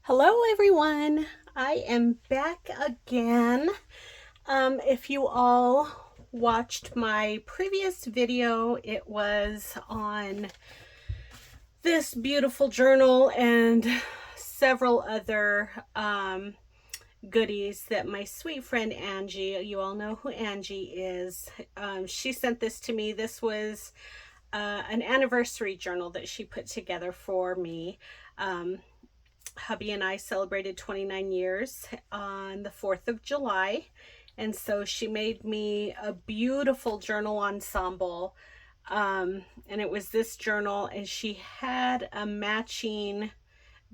Hello everyone, I am back again. If you all watched my previous video, it was on this beautiful journal and several other goodies that my sweet friend Angie, you all know who Angie is, she sent this to me. This was an anniversary journal that she put together for me. Hubby and I celebrated 29 years on the 4th of July. And so she made me a beautiful journal ensemble. And it was this journal, and she had a matching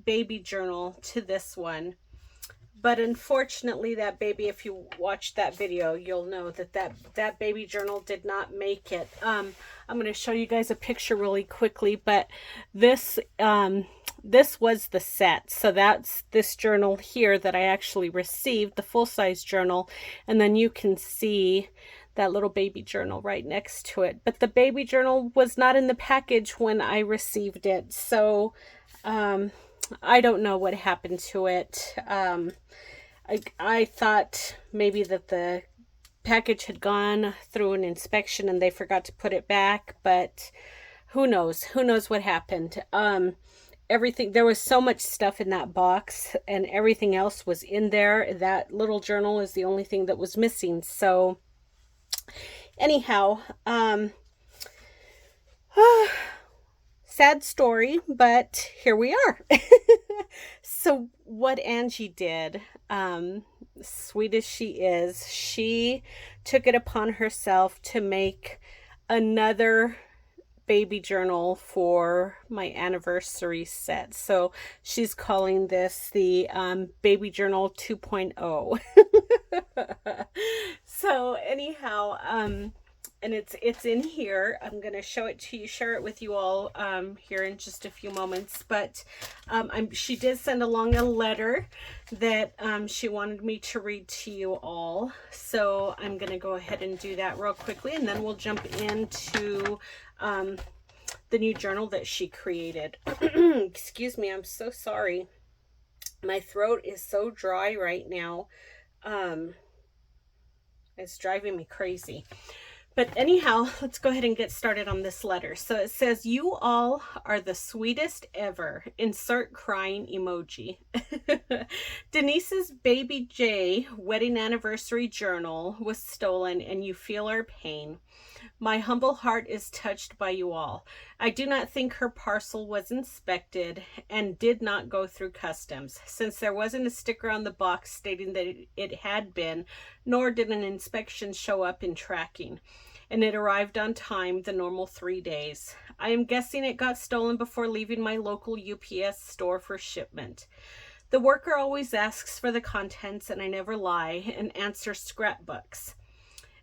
baby journal to this one. But unfortunately, that baby, if you watch that video, you'll know that baby journal did not make it. I'm going to show you guys a picture really quickly, but this this was the set. So that's this journal here that I actually received, the full-size journal, and then you can see that little baby journal right next to it. But the baby journal was not in the package when I received it, so I don't know what happened to it. I thought maybe that the package had gone through an inspection and they forgot to put it back, but who knows what happened. Everything, there was so much stuff in that box and everything else was in there. That little journal is the only thing that was missing. So anyhow, sad story, but here we are. So what Angie did, sweet as she is, she took it upon herself to make another baby journal for my anniversary set. So she's calling this the baby journal 2.0. So anyhow, and it's in here. I'm going to show it to you, share it with you all here in just a few moments. But she did send along a letter that she wanted me to read to you all. So I'm going to go ahead and do that real quickly, and then we'll jump into the new journal that she created. Excuse me, I'm so sorry. My throat is so dry right now. It's driving me crazy. But anyhow, let's go ahead and get started on this letter. So it says, "You all are the sweetest ever." Insert crying emoji. Denise's baby J wedding anniversary journal was stolen, and you feel our pain. My humble heart is touched by you all. I do not think her parcel was inspected and did not go through customs, since there wasn't a sticker on the box stating that it had been, nor did an inspection show up in tracking. And it arrived on time, the normal 3 days. I am guessing it got stolen before leaving my local UPS store for shipment. The worker always asks for the contents, and I never lie and answer scrapbooks.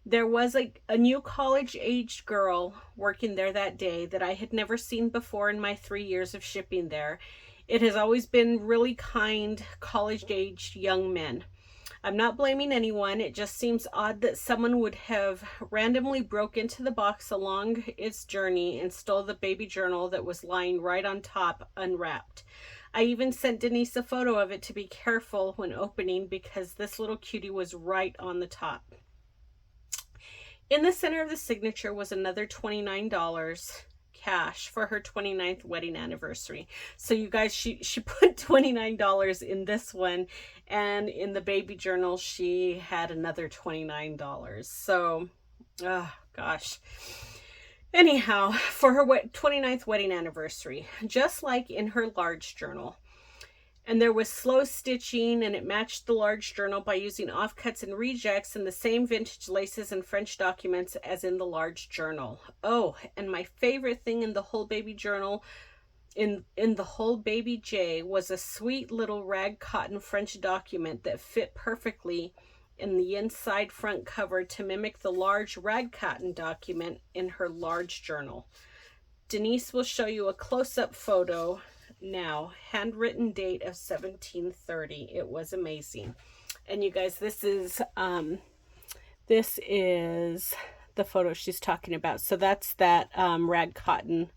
There was a new college-aged girl working there that day that I had never seen before in my 3 years of shipping there. It has always been really kind, college-aged young men. I'm not blaming anyone. It just seems odd that someone would have randomly broke into the box along its journey and stole the baby journal that was lying right on top, unwrapped. I even sent Denise a photo of it to be careful when opening, because this little cutie was right on the top. In the center of the signature was another $29 cash for her 29th wedding anniversary. So you guys, she put $29 in this one, and in the baby journal she had another $29. So oh gosh. Anyhow, for her 29th wedding anniversary, just like in her large journal. And there was slow stitching, and it matched the large journal by using offcuts and rejects and the same vintage laces and French documents as in the large journal. Oh, and my favorite thing in the whole baby journal, in the whole baby J, was a sweet little rag cotton French document that fit perfectly in the inside front cover to mimic the large rag cotton document in her large journal. Denise will show you a close-up photo now. Handwritten date of 1730. It was amazing. And you guys, this is the photo she's talking about. So that's that rag cotton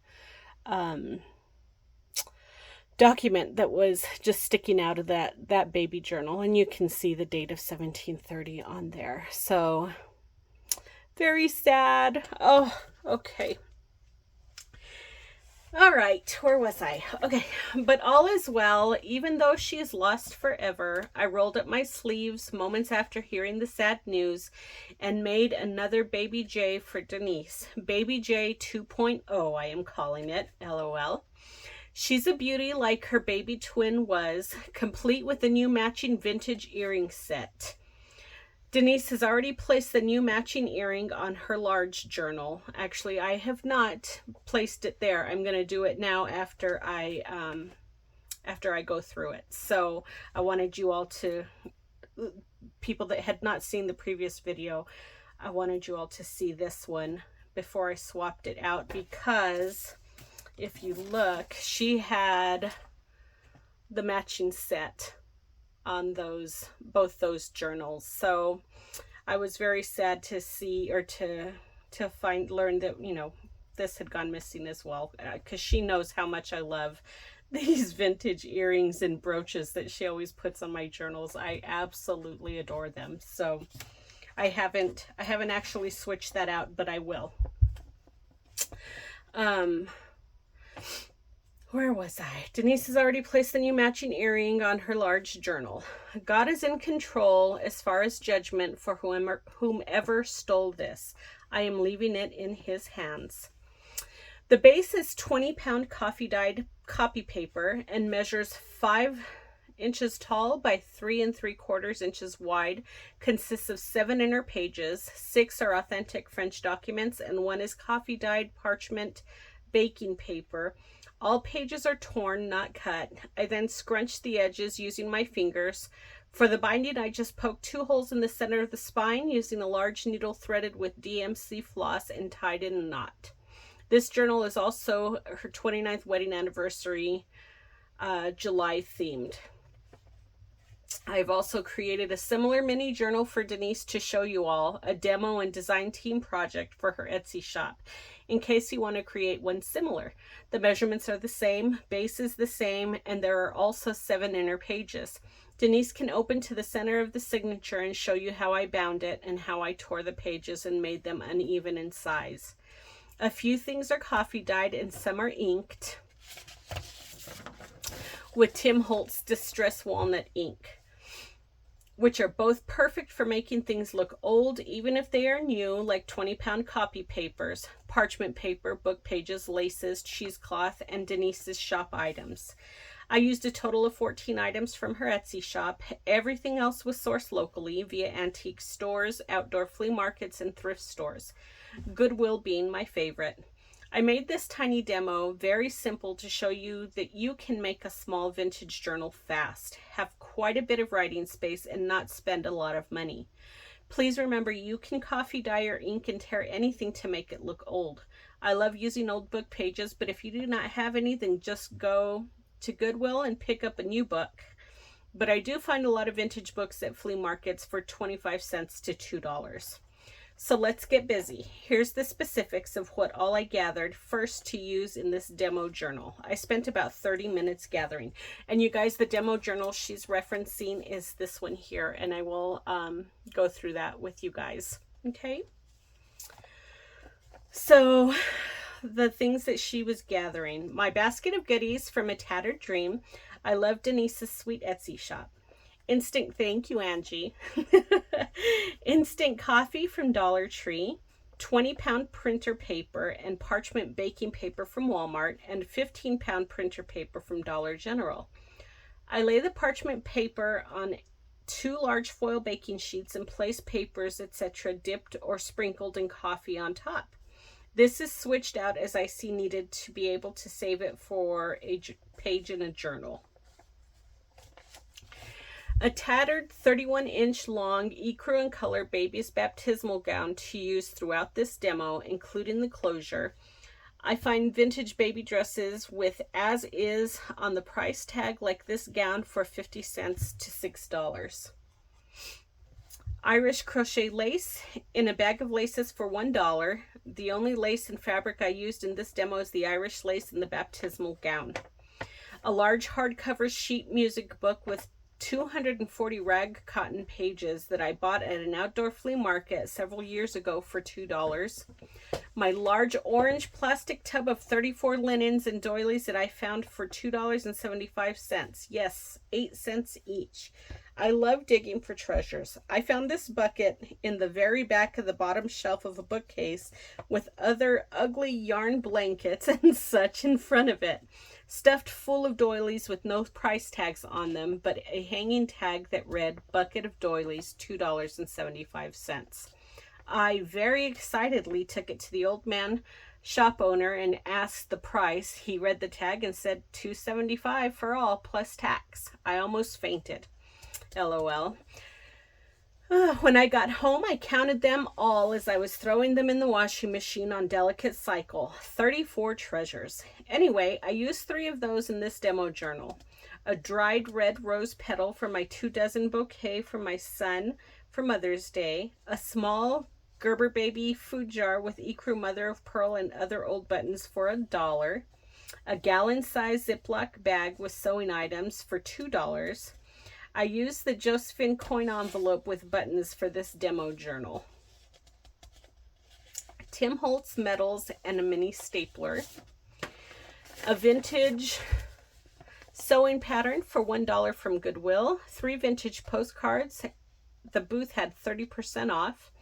document that was just sticking out of that baby journal, and you can see the date of 1730 on there. So very sad. Oh, okay. All right, where was I? Okay, but all is well. Even though she is lost forever, I rolled up my sleeves moments after hearing the sad news and made another Baby J for Denise. Baby J 2.0, I am calling it, LOL. She's a beauty like her baby twin was, complete with a new matching vintage earring set. Denise has already placed the new matching earring on her large journal. Actually, I have not placed it there. I'm going to do it now after I go through it. So I wanted you all to, people that had not seen the previous video, I wanted you all to see this one before I swapped it out, because if you look, she had the matching set on both those journals. So I was very sad to see, or to learn that, you know, this had gone missing as well, because she knows how much I love these vintage earrings and brooches that she always puts on my journals. I absolutely adore them. So I haven't actually switched that out, but I will. Where was I? Denise has already placed the new matching earring on her large journal. God is in control as far as judgment for whomever stole this. I am leaving it in his hands. The base is 20-pound coffee dyed copy paper and measures 5 inches tall by 3 3/4 inches wide, consists of 7 inner pages. 6 are authentic French documents and 1 is coffee dyed parchment baking paper. All pages are torn, not cut. I then scrunched the edges using my fingers. For the binding, I just poked 2 holes in the center of the spine using a large needle threaded with DMC floss and tied in a knot. This journal is also her 29th wedding anniversary, July themed. I've also created a similar mini journal for Denise to show you all, a demo and design team project for her Etsy shop, in case you want to create one similar. The measurements are the same, base is the same, and there are also 7 inner pages. Denise can open to the center of the signature and show you how I bound it and how I tore the pages and made them uneven in size. A few things are coffee dyed and some are inked with Tim Holtz Distress Walnut ink, which are both perfect for making things look old, even if they are new, like 20-pound copy papers, parchment paper, book pages, laces, cheesecloth, and Denise's shop items. I used a total of 14 items from her Etsy shop. Everything else was sourced locally via antique stores, outdoor flea markets, and thrift stores. Goodwill being my favorite. I made this tiny demo very simple to show you that you can make a small vintage journal fast, have quite a bit of writing space, and not spend a lot of money. Please remember, you can coffee dye or ink and tear anything to make it look old. I love using old book pages, but if you do not have any, then just go to Goodwill and pick up a new book. But I do find a lot of vintage books at flea markets for 25 cents to $2. So let's get busy. Here's the specifics of what all I gathered first to use in this demo journal. I spent about 30 minutes gathering. And you guys, the demo journal she's referencing is this one here. And I will go through that with you guys. Okay. So the things that she was gathering. My basket of goodies from A Tattered Dream. I love Denise's sweet Etsy shop. Instant, thank you, Angie. Instant coffee from Dollar Tree, 20-pound printer paper and parchment baking paper from Walmart, and 15-pound printer paper from Dollar General. I lay the parchment paper on 2 large foil baking sheets and place papers, etc., dipped or sprinkled in coffee on top. This is switched out as I see needed to be able to save it for a page in a journal. A tattered 31-inch long ecru and color baby's baptismal gown to use throughout this demo, including the closure. I find vintage baby dresses with as is on the price tag like this gown for 50 cents to $6. Irish crochet lace in a bag of laces for $1. The only lace and fabric I used in this demo is the Irish lace in the baptismal gown. a large hardcover sheet music book with 240 rag cotton pages that I bought at an outdoor flea market several years ago for $2. My large orange plastic tub of 34 linens and doilies that I found for $2.75. Yes, 8 cents each. I love digging for treasures. I found this bucket in the very back of the bottom shelf of a bookcase with other ugly yarn blankets and such in front of it, stuffed full of doilies with no price tags on them, but a hanging tag that read bucket of doilies, $2.75. I very excitedly took it to the old man shop owner and asked the price. He read the tag and said $2.75 for all plus tax. I almost fainted. LOL. When I got home, I counted them all as I was throwing them in the washing machine on delicate cycle. 34 treasures. Anyway, I used 3 of those in this demo journal. A dried red rose petal for my 2 dozen bouquet for my son for Mother's Day. A small Gerber baby food jar with ecru mother of pearl and other old buttons for $1. A gallon-sized Ziploc bag with sewing items for $2. I used the Josephine coin envelope with buttons for this demo journal. Tim Holtz medals and a mini stapler. A vintage sewing pattern for $1 from Goodwill. 3 vintage postcards. The booth had 30% off.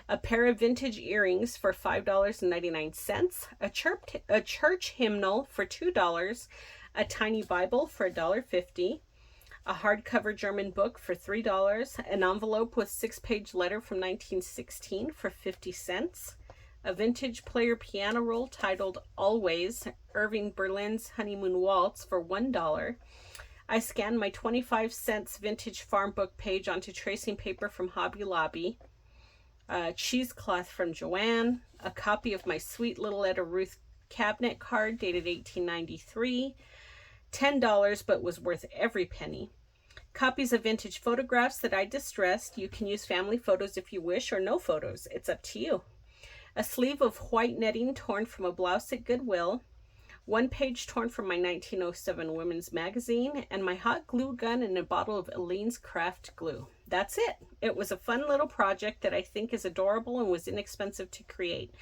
A pair of vintage earrings for $5.99. A church hymnal for $2. A tiny Bible for $1.50. A hardcover German book for $3, an envelope with 6-page letter from 1916 for 50 cents, a vintage player piano roll titled Always, Irving Berlin's Honeymoon Waltz for $1. I scanned my 25 cents vintage farm book page onto tracing paper from Hobby Lobby, a cheesecloth from Joanne, a copy of my sweet little Etta Ruth cabinet card dated 1893, $10 but was worth every penny. Copies of vintage photographs that I distressed. You can use family photos if you wish, or no photos. It's up to you. A sleeve of white netting torn from a blouse at Goodwill. 1 page torn from my 1907 women's magazine, and my hot glue gun and a bottle of Elaine's craft glue. That's it. It was a fun little project that I think is adorable and was inexpensive to create.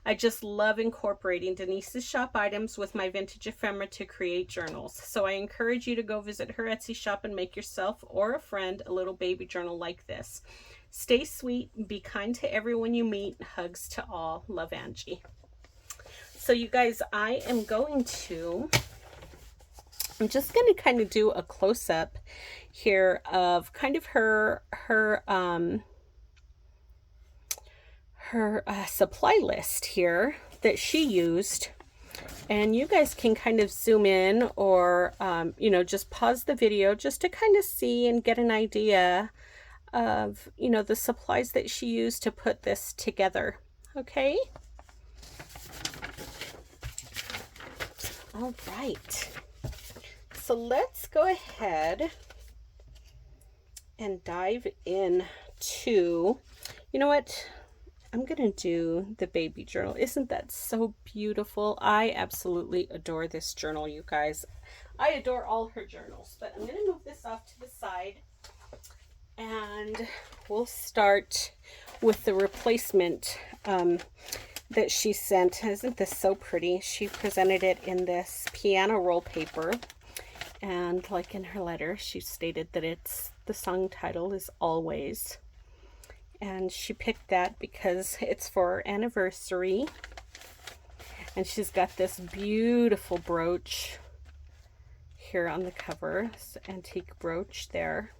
I just love incorporating Denise's shop items with my vintage ephemera to create journals. So I encourage you to go visit her Etsy shop and make yourself or a friend a little baby journal like this. Stay sweet, be kind to everyone you meet. Hugs to all. Love, Angie. So you guys, I'm just going to kind of do a close-up here of kind of her supply list here that she used, and you guys can kind of zoom in or just pause the video just to kind of see and get an idea of the supplies that she used to put this together. Okay, all right, so let's go ahead and dive in to, you know what, I'm gonna do the baby journal. Isn't that so beautiful? I absolutely adore this journal, you guys. I adore all her journals, but I'm gonna move this off to the side and we'll start with the replacement that she sent. Isn't this so pretty? She presented it in this piano roll paper, and like in her letter, she stated that the song title is Always. And she picked that because it's for her anniversary. And she's got this beautiful brooch here on the cover. It's an antique brooch there.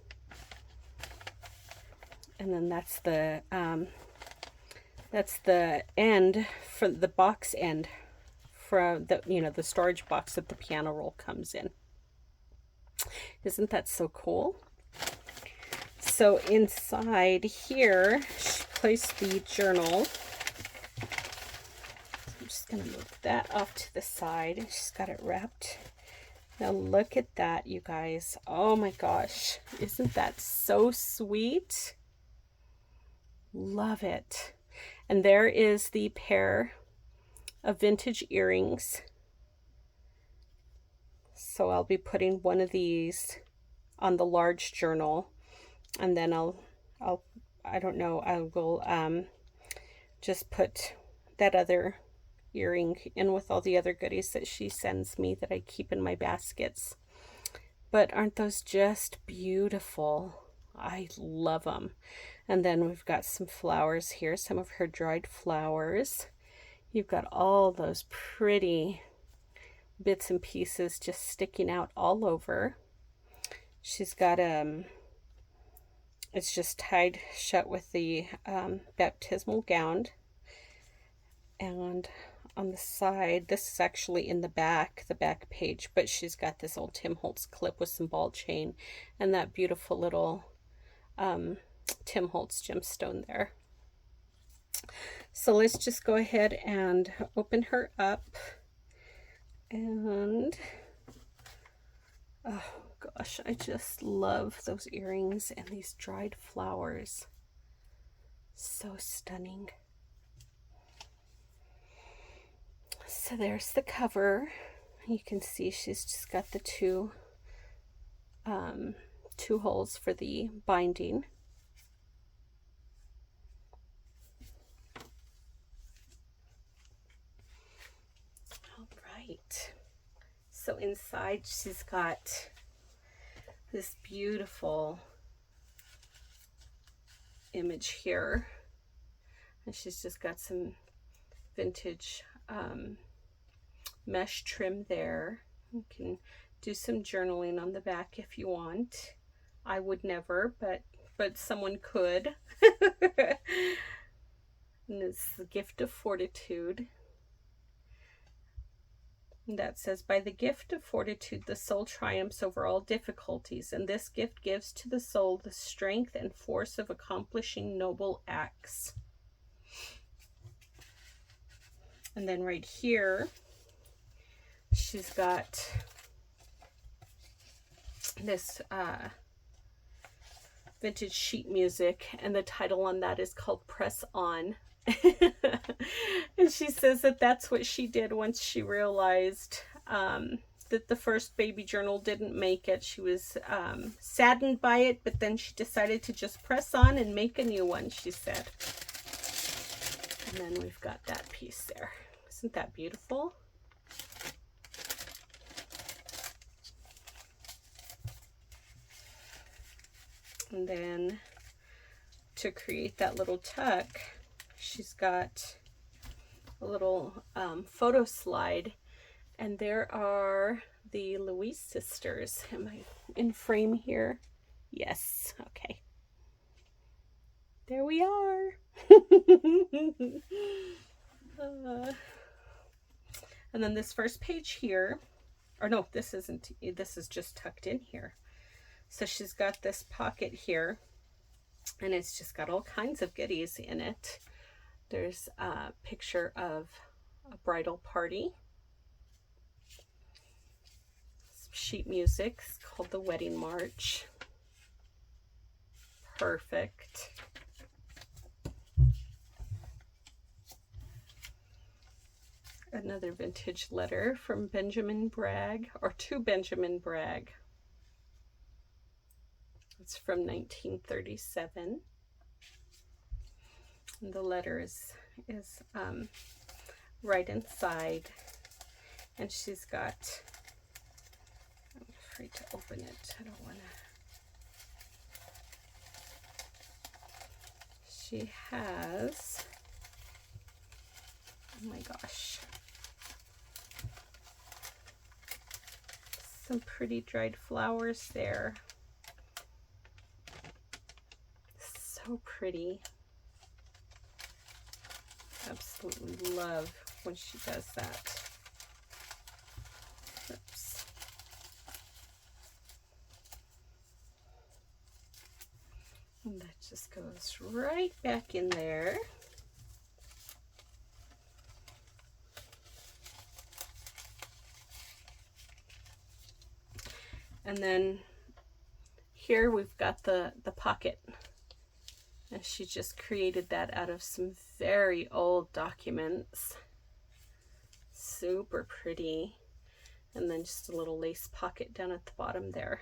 And then that's the end for the box end for the storage box that the piano roll comes in. Isn't that so cool? So inside here, she placed the journal. I'm just going to move that off to the side. She's got it wrapped. Now look at that, you guys. Oh my gosh. Isn't that so sweet? Love it. And there is the pair of vintage earrings So I'll be putting one of these on the large journal, and then I don't know, I will just put that other earring in with all the other goodies that she sends me that I keep in my baskets. But aren't those just beautiful? I love them. And then we've got some flowers here, some of her dried flowers. You've got all those pretty bits and pieces just sticking out all over. She's got it's just tied shut with the baptismal gown. And on the side, this is actually in the back page, but she's got this old Tim Holtz clip with some ball chain and that beautiful little Tim Holtz gemstone there. So let's just go ahead and open her up. And oh gosh, I just love those earrings and these dried flowers. So stunning. So there's the cover. You can see she's just got the two holes for the binding. All right. So inside she's got this beautiful image here, and she's just got some vintage mesh trim there. You can do some journaling on the back if you want. I would never, but someone could. And it's the gift of fortitude. And that says, by the gift of fortitude, the soul triumphs over all difficulties, and this gift gives to the soul the strength and force of accomplishing noble acts. And then right here, she's got this vintage sheet music, and the title on that is called Press On. And she says that that's what she did once she realized that the first baby journal didn't make it. She was saddened by it, but then she decided to just press on and make a new one, she said. And then we've got that piece there. Isn't that beautiful? And then to create that little tuck, she's got a little photo slide, and there are the Louise sisters. Am I in frame here? Yes. Okay. There we are. And then this first page here, or no, this isn't, this is just tucked in here. So she's got this pocket here, and it's just got all kinds of goodies in it. There's a picture of a bridal party. Some sheet music called the Wedding March. Perfect. Another vintage letter from Benjamin Bragg, or to Benjamin Bragg. It's from 1937. And the letter is right inside, and she's got, I'm afraid to open it, I don't want to, she has, oh my gosh, some pretty dried flowers there. So pretty. Absolutely love when she does that. Oops. And that just goes right back in there. And then here we've got the pocket. And she just created that out of some very old documents. Super pretty. And then just a little lace pocket down at the bottom there.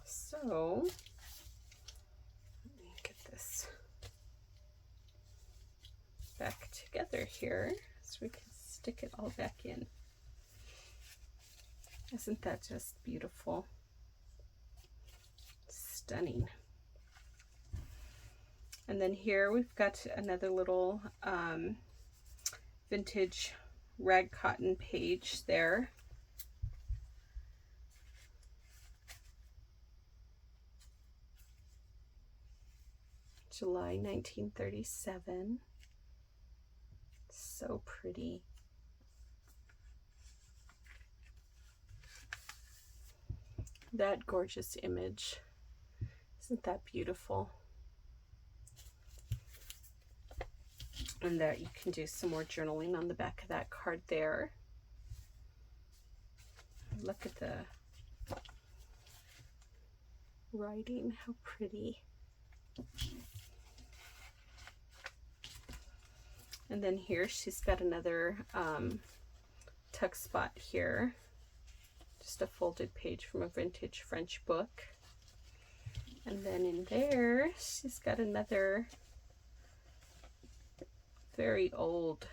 So let me get this back together here so we can stick it all back in. Isn't that just beautiful? Stunning. And then here we've got another little vintage rag cotton page there. July 1937. So pretty. That gorgeous image. Isn't that beautiful? And that you can do some more journaling on the back of that card there. Look at the writing, how pretty. And then here she's got another tuck spot here. Just a folded page from a vintage French book. And then in there, she's got another very old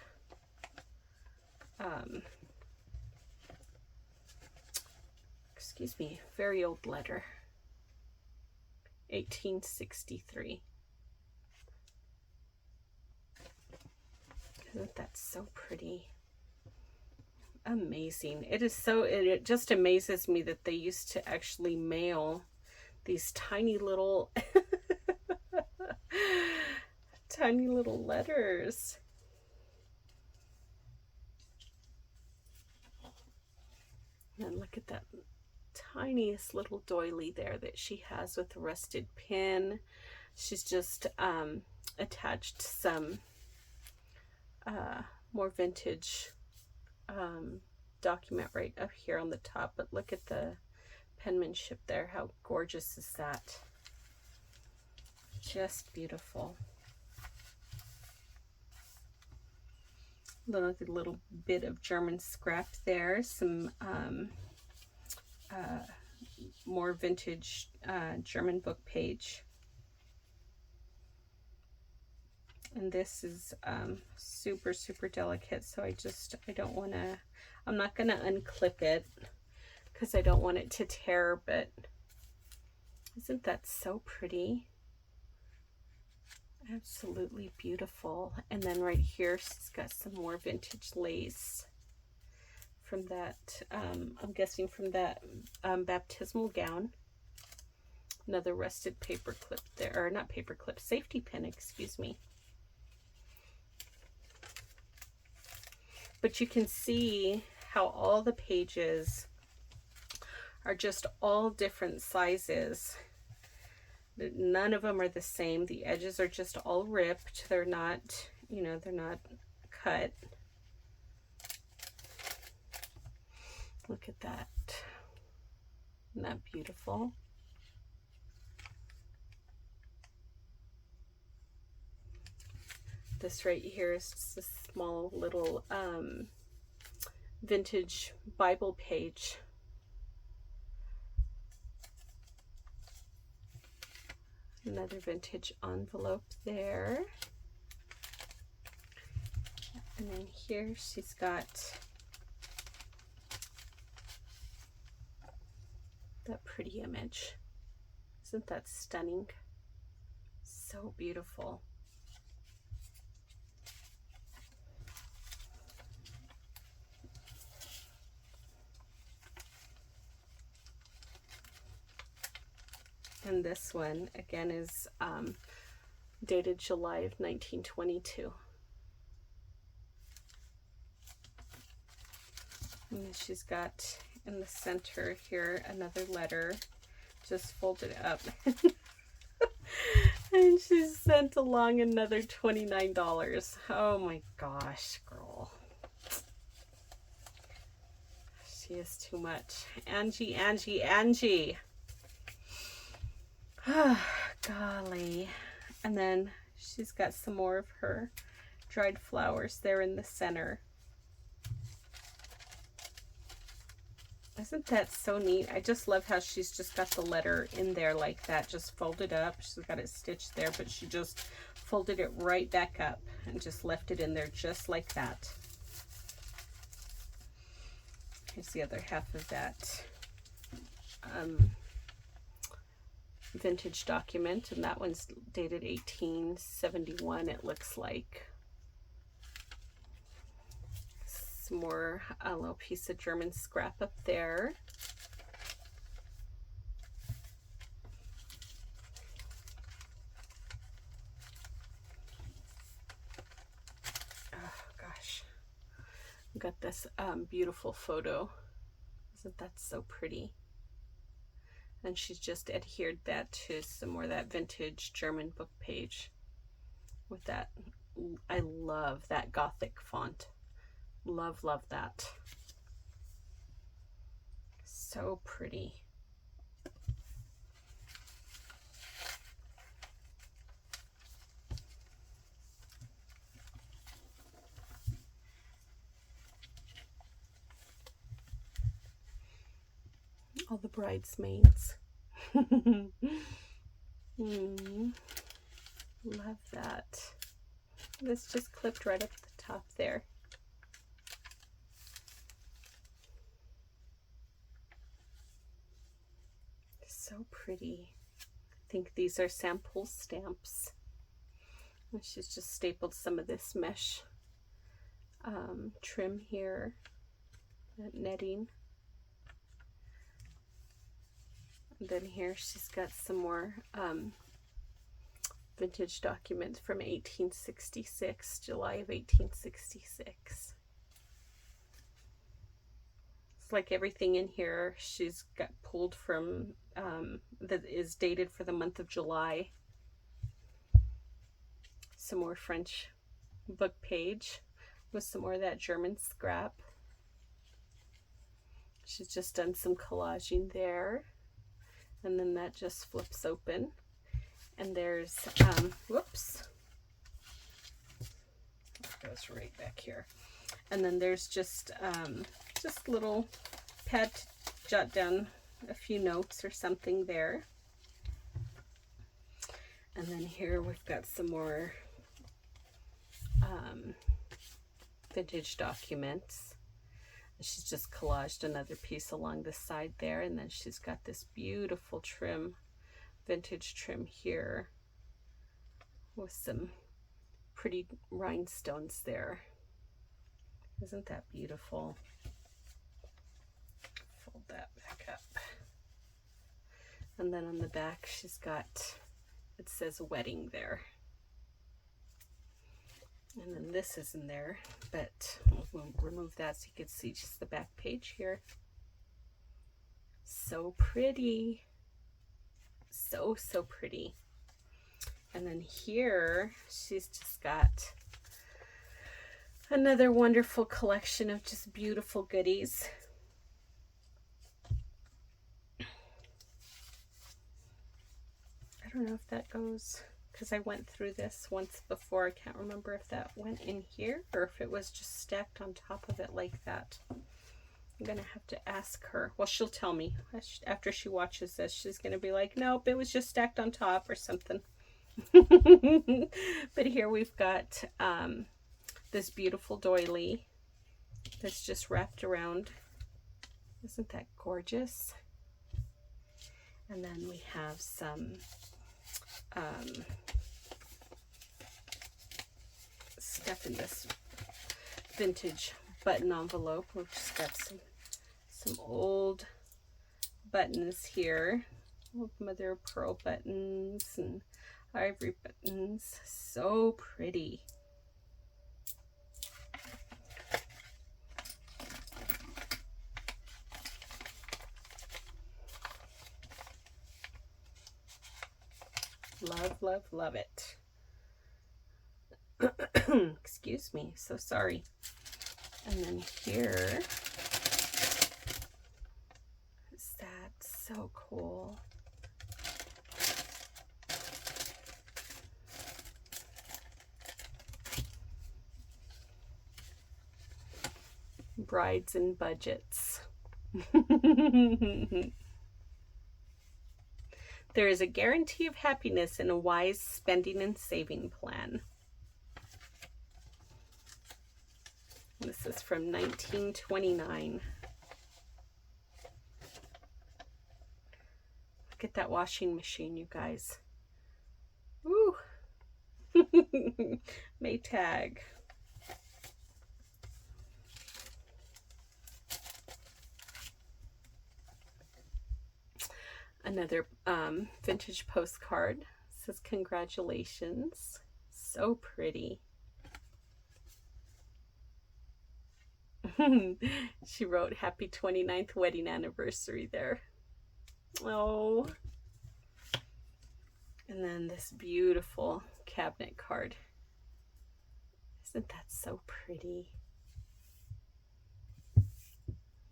very old letter. 1863. Isn't that so pretty? Amazing. It is so, it just amazes me that they used to actually mail these tiny little tiny little letters. And look at that tiniest little doily there that she has with a rusted pin. She's just attached some more vintage document right up here on the top, but look at the penmanship there. How gorgeous is that? Just beautiful. Little bit of German scrap there. Some more vintage German book page. And this is super, super delicate, so I don't want to, I'm not going to unclip it because I don't want it to tear, but isn't that so pretty? Absolutely beautiful. And then right here, she's got some more vintage lace from that, I'm guessing from that baptismal gown. Another rusted paper clip there, or not paper clip, safety pin, excuse me. But you can see how all the pages are just all different sizes. None of them are the same. The edges are just all ripped. They're not, you know, they're not cut. Look at that. Isn't that beautiful? This right here is just a small little vintage Bible page. Another vintage envelope there. And then here she's got that pretty image. Isn't that stunning? So beautiful. And this one again is dated July of 1922. And then she's got in the center here another letter just folded up. And she's sent along another $29. Oh my gosh, girl. She is too much. Angie, Angie, Angie. Golly. And then she's got some more of her dried flowers there in the center. Isn't that so neat? I just love how she's just got the letter in there like that, just folded up. She's got it stitched there, but she just folded it right back up and just left it in there just like that. Here's the other half of that vintage document, and that one's dated 1871, it looks like. Some more, a little piece of German scrap up there. Oh gosh, we got this beautiful photo. Isn't that so pretty? And she's just adhered that to some more of that vintage German book page with that. I love that Gothic font. Love, love that. So pretty. All the bridesmaids. Love that. This just clipped right up the top there. So pretty. I think these are sample stamps. And she's just stapled some of this mesh trim here, that netting. And then here she's got some more vintage documents from 1866, July of 1866. It's like everything in here she's got pulled from that is dated for the month of July. Some more French book page with some more of that German scrap. She's just done some collaging there. And then that just flips open. And there's, whoops. It goes right back here. And then there's just little pad to jot down a few notes or something there. And then here we've got some more vintage documents. She's just collaged another piece along the side there, and then she's got this beautiful trim, vintage trim here with some pretty rhinestones there. Isn't that beautiful? Fold that back up. And then on the back she's got, it says wedding there. And then this is in there, but we'll remove that so you can see just the back page here. So pretty. So, so pretty. And then here, she's just got another wonderful collection of just beautiful goodies. I don't know if that goes, because I went through this once before. I can't remember if that went in here or if it was just stacked on top of it like that. I'm gonna have to ask her. Well, she'll tell me after she watches this. She's gonna be like, nope, it was just stacked on top or something. But here we've got this beautiful doily that's just wrapped around. Isn't that gorgeous? And then we have some stuff in this vintage button envelope. We've just got some old buttons here, old mother of pearl buttons and ivory buttons. So pretty. Love, love, love it. Excuse me, so sorry. And then here is that. So cool. Brides and budgets. There is a guarantee of happiness in a wise spending and saving plan. This is from 1929. Look at that washing machine, you guys. Woo! Maytag. Another vintage postcard. It says congratulations. So pretty. She wrote happy 29th wedding anniversary there. Oh. And then this beautiful cabinet card. Isn't that so pretty?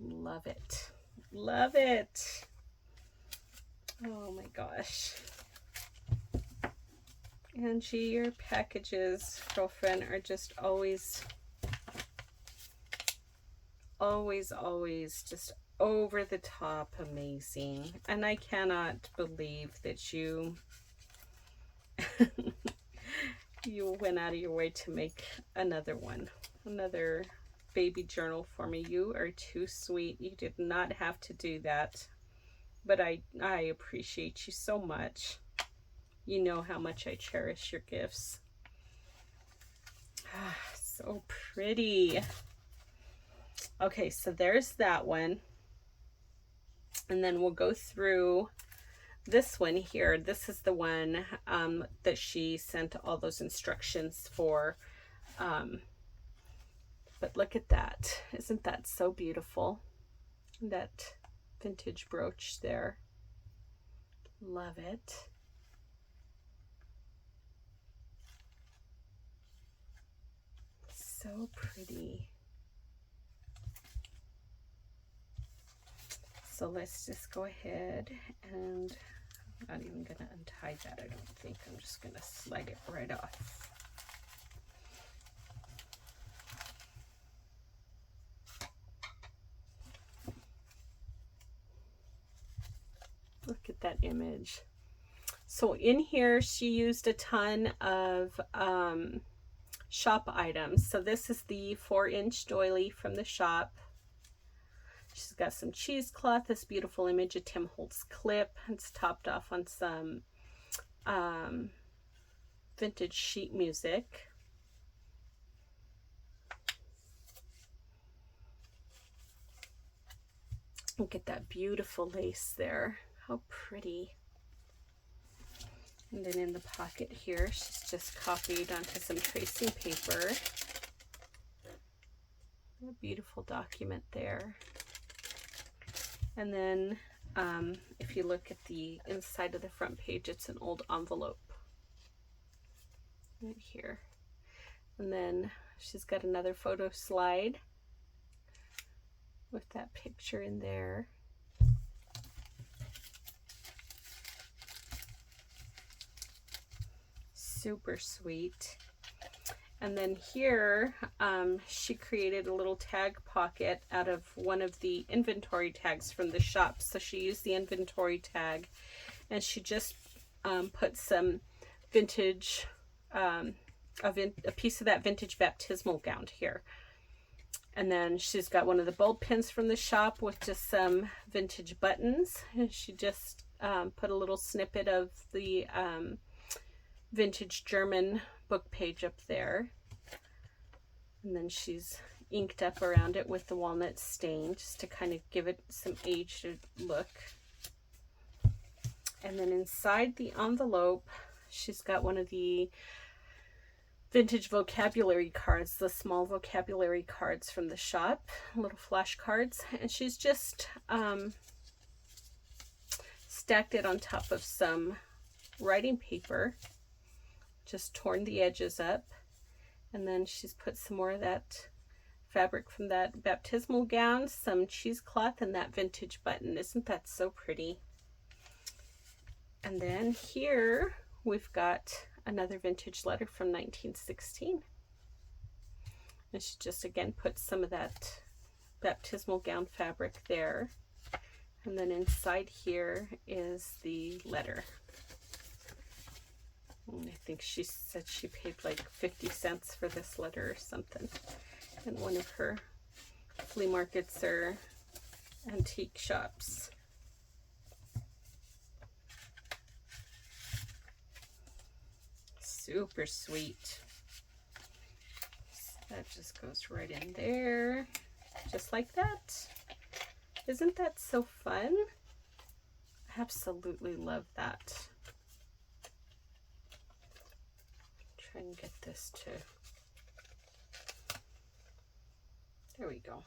Love it. Love it. Oh my gosh. Angie, your packages, girlfriend, are just always just over the top amazing. And I cannot believe that you you went out of your way to make another one, another baby journal for me. You are too sweet. You did not have to do that, but I appreciate you so much. You know how much I cherish your gifts. So pretty. Okay, so there's that one. And then we'll go through this one here. This is the one that she sent all those instructions for. But look at that. Isn't that so beautiful? That vintage brooch there. Love it. So pretty. So let's just go ahead and I'm not even going to untie that, I don't think. I'm just going to slide it right off. Look at that image. So in here, she used a ton of shop items. So this is the 4-inch doily from the shop. She's got some cheesecloth, this beautiful image of Tim Holtz clip. It's topped off on some vintage sheet music. Look at that beautiful lace there. How pretty. And then in the pocket here, she's just copied onto some tracing paper. A beautiful document there. And then if you look at the inside of the front page, it's an old envelope right here. And then she's got another photo slide with that picture in there. Super sweet. And then here, she created a little tag pocket out of one of the inventory tags from the shop. So she used the inventory tag and she just put some vintage, a piece of that vintage baptismal gown here. And then she's got one of the bulb pins from the shop with just some vintage buttons. And she just put a little snippet of the vintage German book page up there. And then she's inked up around it with the walnut stain just to kind of give it some aged look. And then inside the envelope, she's got one of the vintage vocabulary cards, the small vocabulary cards from the shop, little flashcards. And she's just stacked it on top of some writing paper, just torn the edges up. And then she's put some more of that fabric from that baptismal gown, some cheesecloth, and that vintage button. Isn't that so pretty? And then here we've got another vintage letter from 1916. And she just again put some of that baptismal gown fabric there. And then inside here is the letter. And I think she said she paid like 50 cents for this letter or something in one of her flea markets or antique shops. Super sweet. So that just goes right in there, just like that. Isn't that so fun? I absolutely love that. Try and get this to, there we go,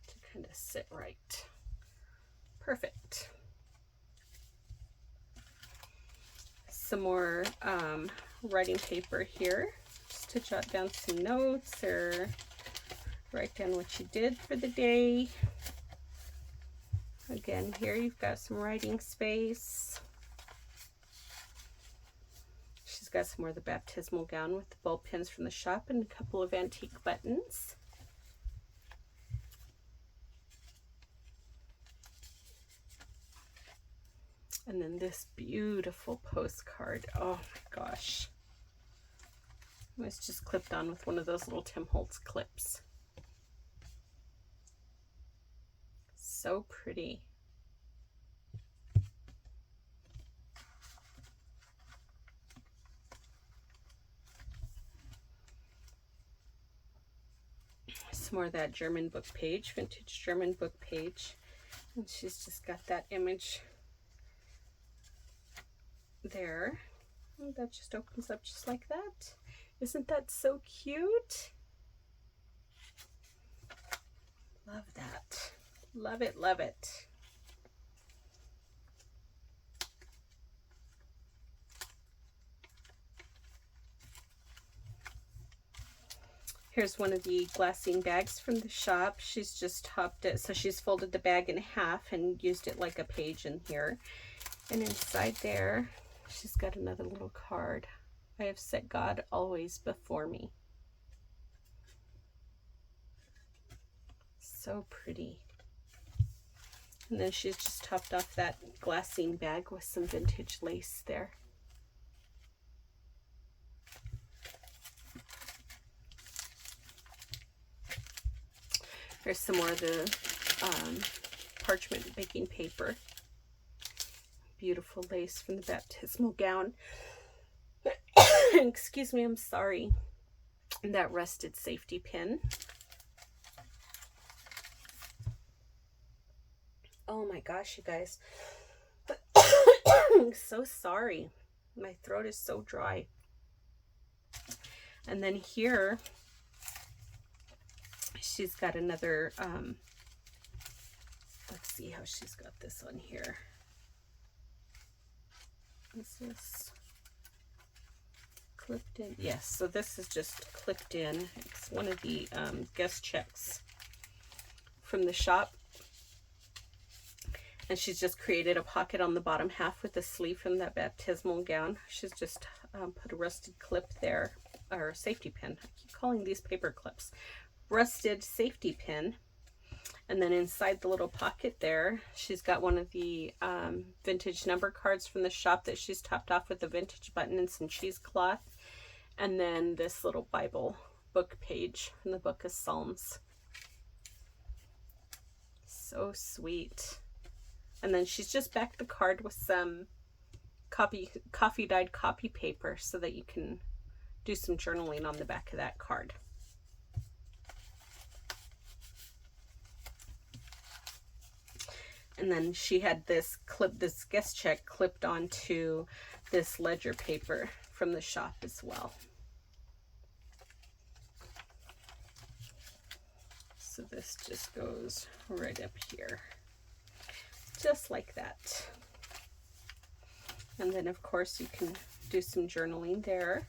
to kind of sit right. Perfect. Some more writing paper here, just to jot down some notes or write down what you did for the day. Again, here you've got some writing space. She's got some more of the baptismal gown with the bow pins from the shop and a couple of antique buttons. And then this beautiful postcard. Oh my gosh. It was just clipped on with one of those little Tim Holtz clips. So pretty. Some more of that German book page, vintage German book page. And she's just got that image there. Oh, that just opens up just like that. Isn't that so cute? Love that. Love it, love it. Here's one of the glassine bags from the shop. She's just topped it, so she's folded the bag in half and used it like a page in here. And inside there, she's got another little card. I have set God always before me. So pretty. And then she's just topped off that glassine bag with some vintage lace there. There's some more of the parchment baking paper. Beautiful lace from the baptismal gown. Excuse me, I'm sorry. And that rusted safety pin. Oh my gosh, you guys. I'm so sorry. My throat is so dry. And then here, she's got another, let's see how she's got this on here. Is this clipped in? Yes, so this is just clipped in. It's one of the guest checks from the shop. And she's just created a pocket on the bottom half with the sleeve from that baptismal gown. She's just put a rusted clip there, or a safety pin. I keep calling these paper clips. Rusted safety pin. And then inside the little pocket there, she's got one of the vintage number cards from the shop that she's topped off with a vintage button and some cheesecloth. And then this little Bible book page from the Book of Psalms. So sweet. And then she's just backed the card with some coffee dyed copy paper so that you can do some journaling on the back of that card. And then she had this guest check clipped onto this ledger paper from the shop as well. So this just goes right up here. Just like that. And then of course you can do some journaling there.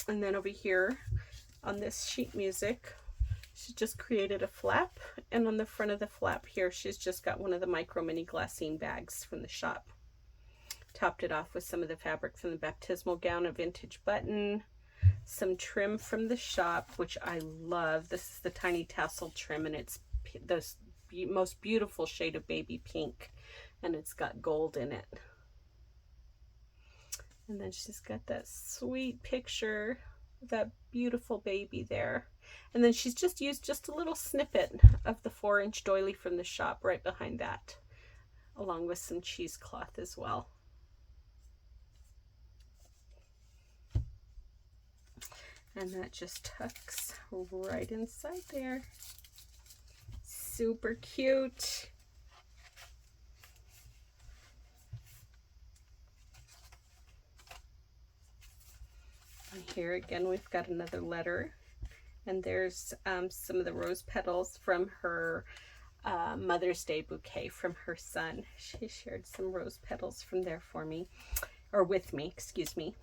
And then over here on this sheet music, she just created a flap, and on the front of the flap here she's just got one of the micro mini glassine bags from the shop. Topped it off with some of the fabric from the baptismal gown, a vintage button, some trim from the shop, which I love. This is the tiny tassel trim, and it's the most beautiful shade of baby pink, and it's got gold in it. And then she's got that sweet picture of that beautiful baby there. And then she's just used just a little snippet of the 4-inch doily from the shop right behind that, along with some cheesecloth as well. And that just tucks right inside there. Super cute. And here again, we've got another letter. And there's some of the rose petals from her Mother's Day bouquet from her son. She shared some rose petals from there for me, or with me, excuse me.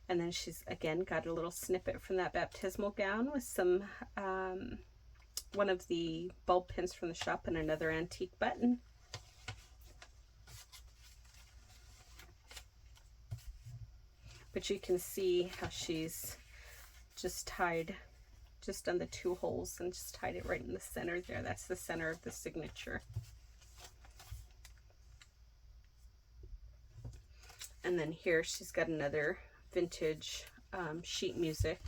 And then she's again got a little snippet from that baptismal gown with some one of the bulb pins from the shop and another antique button. But you can see how she's just tied just on the 2 holes and just tied it right in the center there. That's the center of the signature. And then here she's got another vintage sheet music.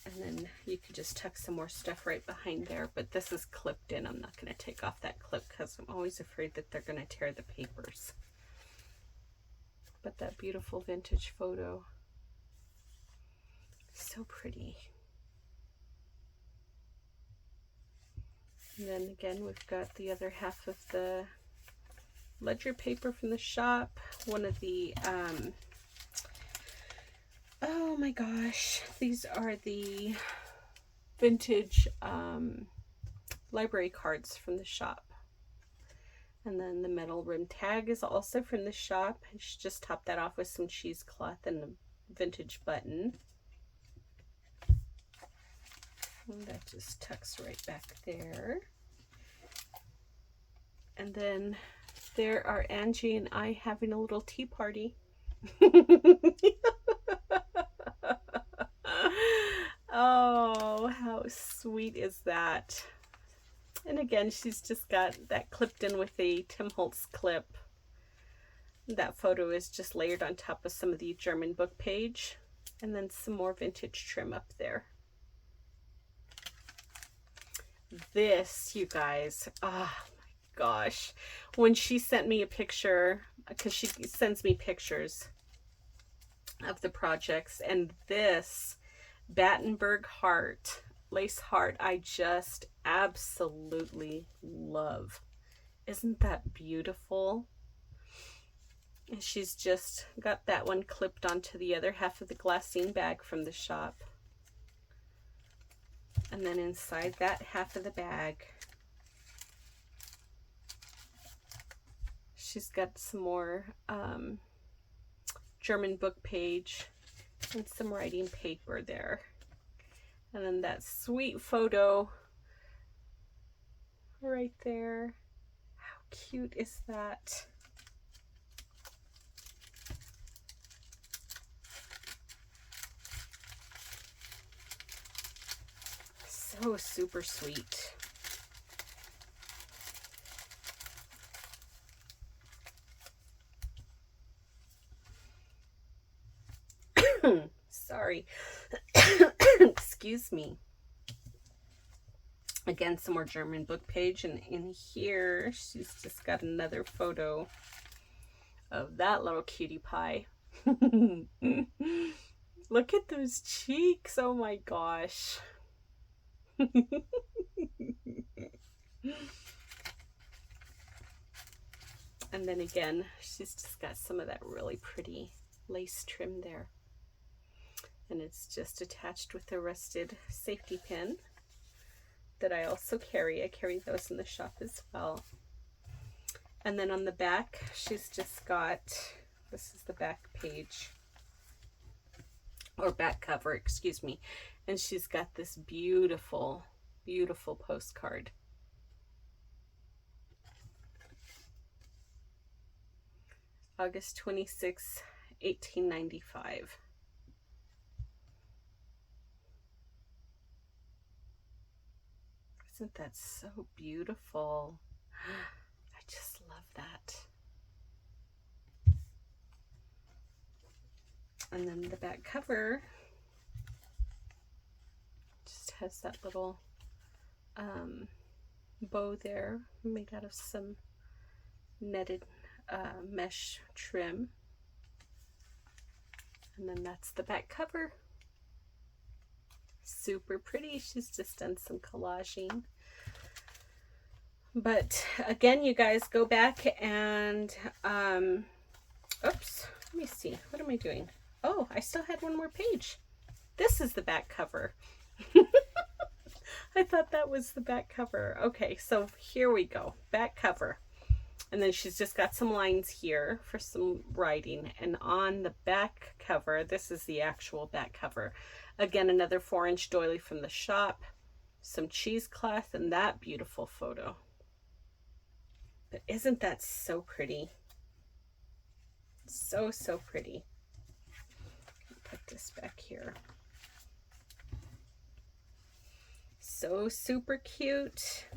And then you could just tuck some more stuff right behind there, but this is clipped in. I'm not going to take off that clip because I'm always afraid that they're going to tear the papers. But that beautiful vintage photo, so pretty. And then again, we've got the other half of the ledger paper from the shop. One of the oh my gosh, these are the vintage library cards from the shop. And then the metal rim tag is also from the shop. She just topped that off with some cheesecloth and a vintage button. And that just tucks right back there. And then there are Angie and I having a little tea party. Oh, how sweet is that? And again, she's just got that clipped in with a Tim Holtz clip. That photo is just layered on top of some of the German book page, and then some more vintage trim up there. This, you guys, oh my gosh. When she sent me a picture, because she sends me pictures of the projects, and this Battenberg heart, lace heart, I just absolutely love. Isn't that beautiful? And she's just got that one clipped onto the other half of the glassine bag from the shop. And then inside that half of the bag, she's got some more German book page and some writing paper there. And then that sweet photo right there. How cute is that? So super sweet. Sorry. Excuse me. Again, some more German book page, and in here she's just got another photo of that little cutie pie. Look at those cheeks. Oh my gosh. And then again, she's just got some of that really pretty lace trim there. And it's just attached with a rusted safety pin that I also carry. I carry those in the shop as well. And then on the back, she's just got, this is the back page, or back cover, excuse me. And she's got this beautiful, beautiful postcard. August 26, 1895. Isn't that so beautiful? I just love that. And then the back cover just has that little bow there made out of some netted mesh trim. And then that's the back cover. Super pretty. She's just done some collaging. But again, you guys, go back and oops, let me see, what am I doing? Oh, I still had one more page. This is the back cover. I thought that was the back cover. Okay, so here we go, back cover. And then she's just got some lines here for some writing. And on the back cover, this is the actual back cover. Again, another 4-inch doily from the shop, some cheesecloth, and that beautiful photo. But isn't that so pretty? So, so pretty. Put this back here. So super cute.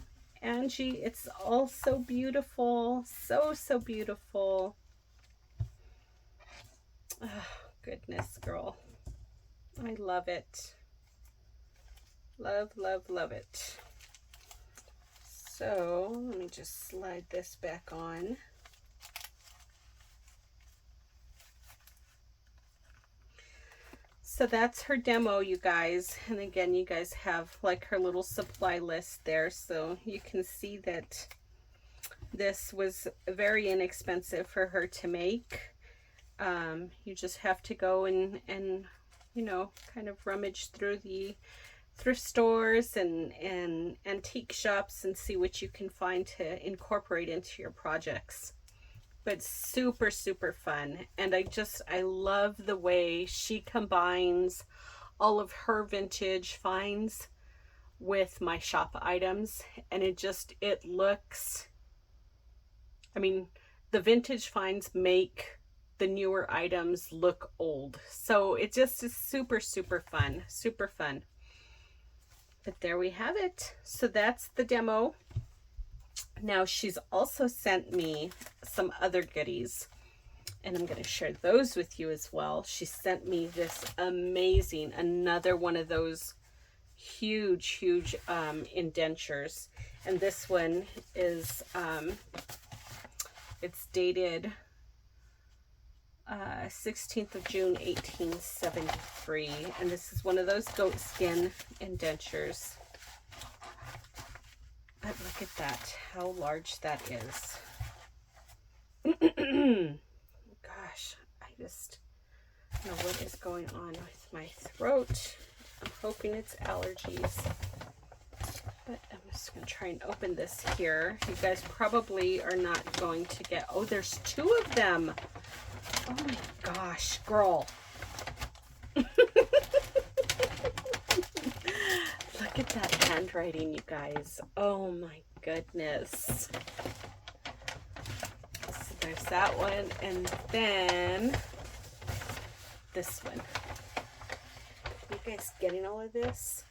Angie, it's all so beautiful. So, so beautiful. Oh, goodness, girl. I love it. Love, love, love it. So let me just slide this back on. So that's her demo, you guys. And again, you guys have like her little supply list there. So you can see that this was very inexpensive for her to make. You just have to go and you know, kind of rummage through the thrift stores and antique shops and see what you can find to incorporate into your projects. But super, super fun. And I love the way she combines all of her vintage finds with my shop items. And it looks, I mean, the vintage finds make the newer items look old. So it just is super, super fun. Super fun. But there we have it. So that's the demo. Now she's also sent me some other goodies, and I'm going to share those with you as well. She sent me this amazing, another one of those huge indentures, and this one is it's dated 16th of June 1873, and this is one of those goat skin indentures. But look at that, how large that is. Gosh, I just don't know what is going on with my throat. I'm hoping it's allergies. But I'm just going to try and open this here. You guys probably are not going to get... Oh, there's 2 of them. Oh my gosh, girl. Look at that handwriting, you guys. Oh my goodness. So there's that one, and then this one. You guys getting all of this?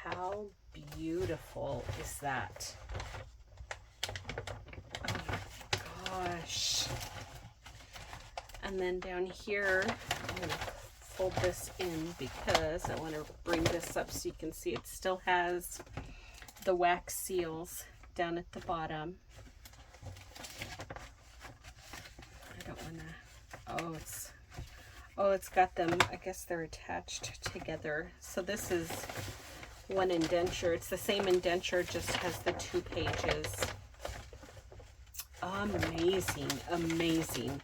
How beautiful is that? Oh my gosh. And then down here, I'm going to fold this in because I want to bring this up so you can see it still has the wax seals down at the bottom. I don't want to, it's got them, I guess they're attached together. So this is one indenture. It's the same indenture, just has the 2 pages. Amazing, amazing.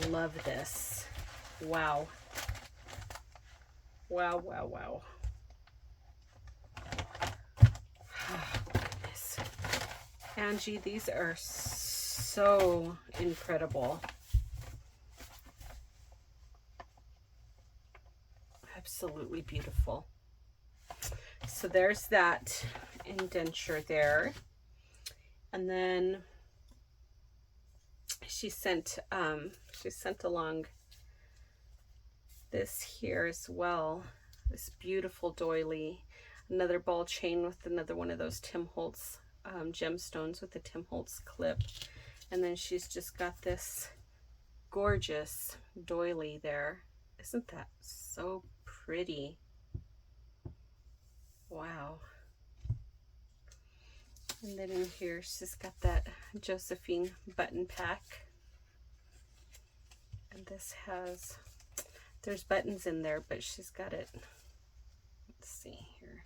Love this. Wow. Wow, wow, wow. Oh, goodness. Angie, these are so incredible. Absolutely beautiful. So there's that indenture there. And then she sent along this here as well, this beautiful doily. Another ball chain with another one of those Tim Holtz gemstones with the Tim Holtz clip. And then she's just got this gorgeous doily there. Isn't that so pretty? Wow. And then in here, she's got that Josephine button pack. And this has, there's buttons in there, but she's got it. Let's see here.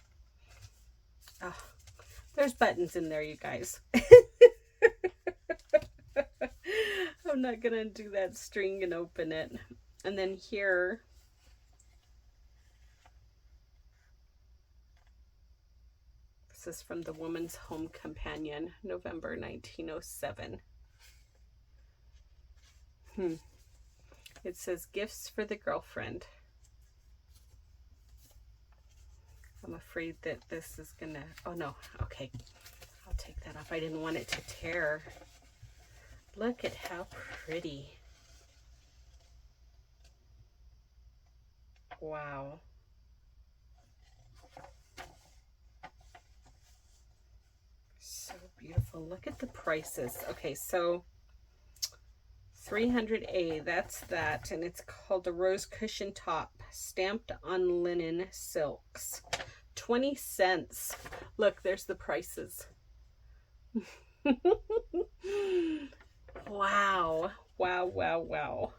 Oh, there's buttons in there, you guys. I'm not going to undo that string and open it. And then here, this is from the Woman's Home Companion, November 1907. It says, gifts for the girlfriend. I'm afraid that this is gonna, oh no, okay. I'll take that off. I didn't want it to tear. Look at how pretty. Wow. So beautiful. Look at the prices. Okay, so 300A, that's that, and it's called a rose cushion top, stamped on linen silks. 20 cents. Look, there's the prices. Wow. Wow, wow, wow.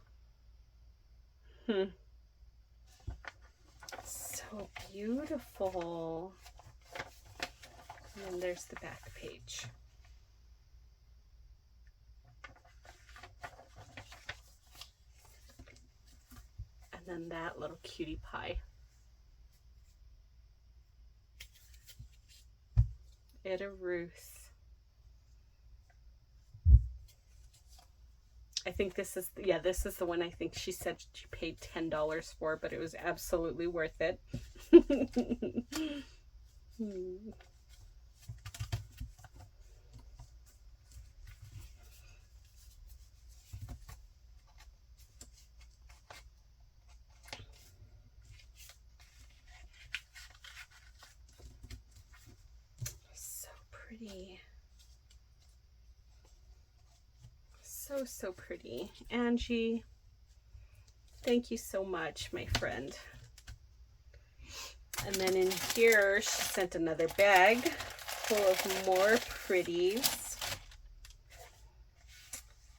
So beautiful. And then there's the back page. And then that little cutie pie. Etta Ruth. I think this is, yeah, this is the one I think she said she paid $10 for, but it was absolutely worth it. So pretty. So pretty. Angie, thank you so much, my friend. And then in here, she sent another bag full of more pretties.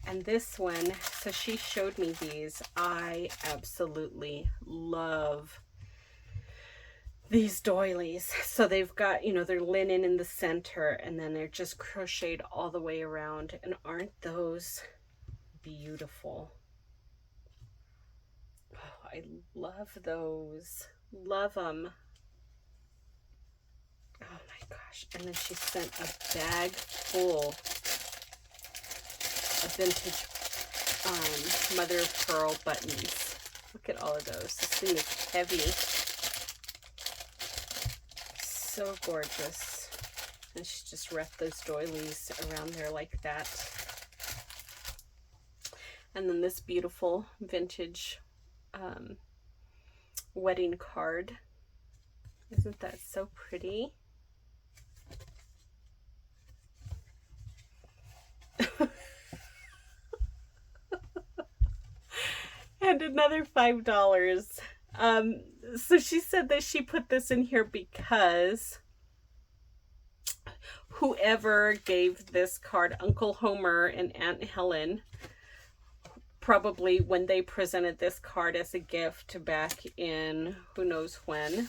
And this one, so she showed me these. I absolutely love these doilies. So they've got, you know, they're linen in the center, and then they're just crocheted all the way around. And aren't those beautiful? Oh, I love those. Love them. Oh my gosh. And then she sent a bag full of vintage mother of pearl buttons. Look at all of those. This thing is heavy. So gorgeous. And she just wrapped those doilies around there like that. And then this beautiful vintage wedding card. Isn't that so pretty? And another $5. So she said that she put this in here because whoever gave this card, Uncle Homer and Aunt Helen, probably when they presented this card as a gift back in who knows when,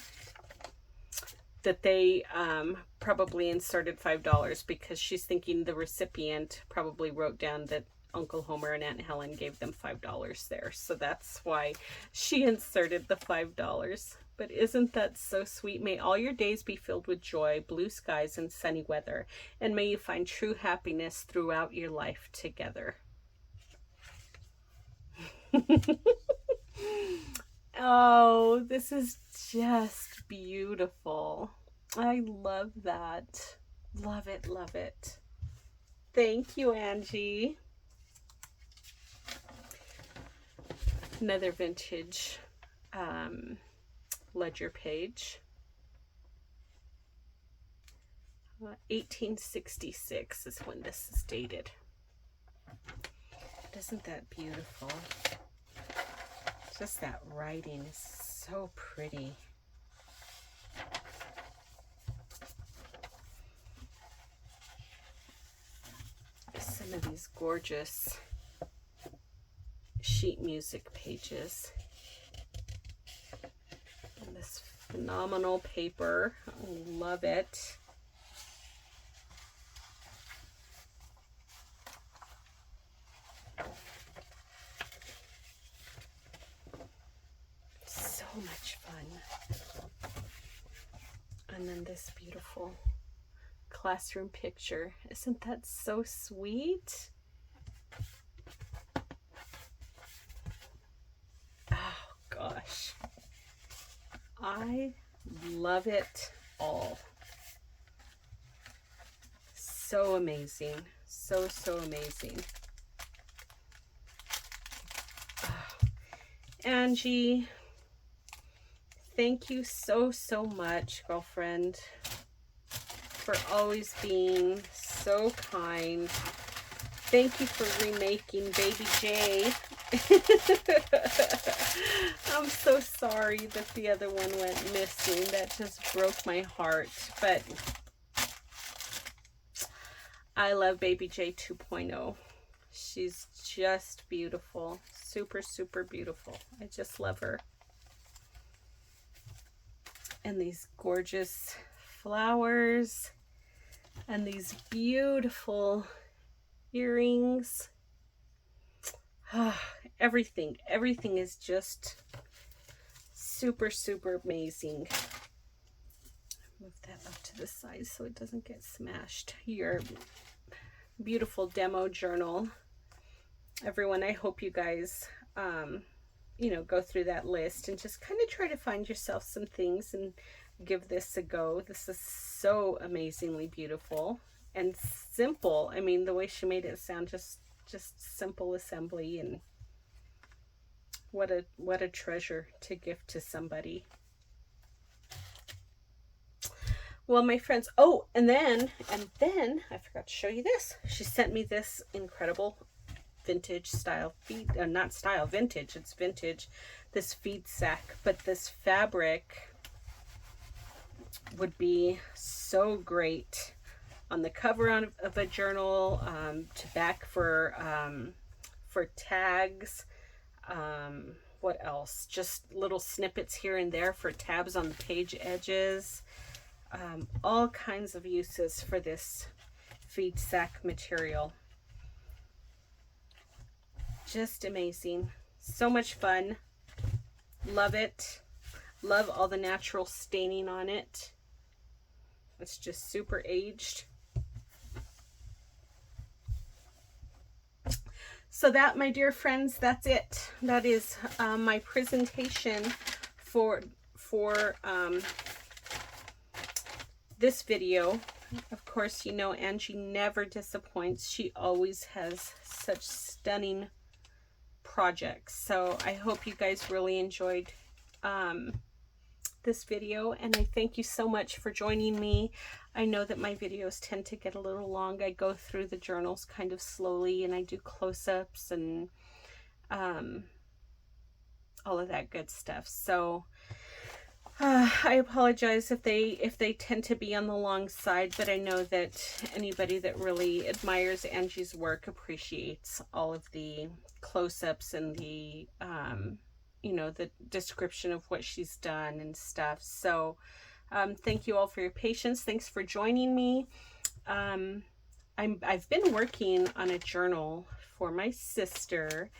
that they probably inserted $5, because she's thinking the recipient probably wrote down that Uncle Homer and Aunt Helen gave them $5 there. So that's why she inserted the $5. But isn't that so sweet? May all your days be filled with joy, blue skies, and sunny weather. And may you find true happiness throughout your life together. Oh, this is just beautiful. I love that. Love it, love it. Thank you, Angie. Another vintage ledger page. 1866 is when this is dated. Isn't that beautiful? Just that writing is so pretty. Some of these gorgeous sheet music pages. And this phenomenal paper. I love it. So much fun. And then this beautiful classroom picture. Isn't that so sweet? Oh gosh, I love it all. So amazing, so amazing. Oh, Angie, thank you so much, girlfriend, for always being so kind. Thank you for remaking Baby J. I'm so sorry that the other one went missing. That just broke my heart. But I love Baby J 2.0. She's just beautiful. Super beautiful. I just love her. And these gorgeous flowers. And these beautiful earrings. Everything is just super amazing. Move that up to the side so it doesn't get smashed. Your beautiful demo journal. Everyone, I hope you guys you know, go through that list and just kind of try to find yourself some things and give this a go. This is so amazingly beautiful and simple. I mean, the way she made it sound just simple assembly, and what a treasure to gift to somebody. Well, my friends, oh, and then I forgot to show you this. She sent me this incredible vintage style feed, not style, vintage, it's vintage, this feed sack, but this fabric would be so great on the cover of a journal, to back for tags. What else? Just little snippets here and there for tabs on the page edges. All kinds of uses for this feed sack material. Just amazing. So much fun. Love it. Love all the natural staining on it. It's just super aged. So that, my dear friends, that's it. That is my presentation for this video. Of course, you know Angie never disappoints. She always has such stunning projects. So I hope you guys really enjoyed this video, and I thank you so much for joining me. I know that my videos tend to get a little long. I go through the journals kind of slowly, and I do close-ups and all of that good stuff. So I apologize if they tend to be on the long side, but I know that anybody that really admires Angie's work appreciates all of the close-ups and the you know, the description of what she's done and stuff. So thank you all for your patience. Thanks for joining me. I've been working on a journal for my sister,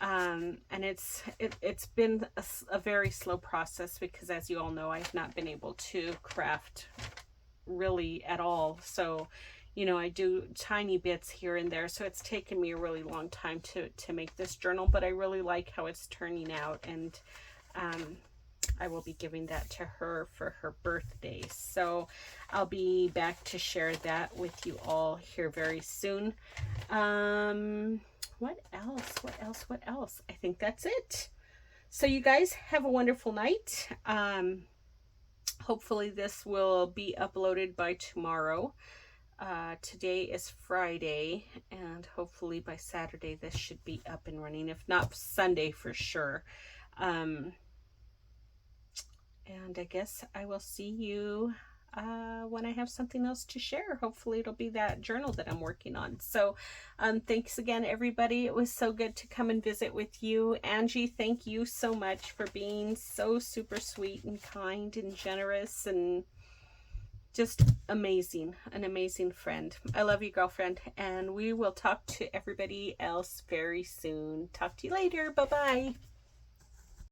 and it's been a very slow process because, as you all know, I've not been able to craft really at all. So, you know, I do tiny bits here and there, so it's taken me a really long time to make this journal, but I really like how it's turning out, and I will be giving that to her for her birthday. So I'll be back to share that with you all here very soon. What else? I think that's it. So you guys have a wonderful night. Hopefully this will be uploaded by tomorrow. Today is Friday, and hopefully by Saturday this should be up and running, if not Sunday for sure. And I guess I will see you when I have something else to share. Hopefully it'll be that journal that I'm working on. So thanks again, everybody. It was so good to come and visit with you. Angie, thank you so much for being so super sweet and kind and generous and just amazing. An amazing friend. I love you, girlfriend. And we will talk to everybody else very soon. Talk to you later. Bye-bye.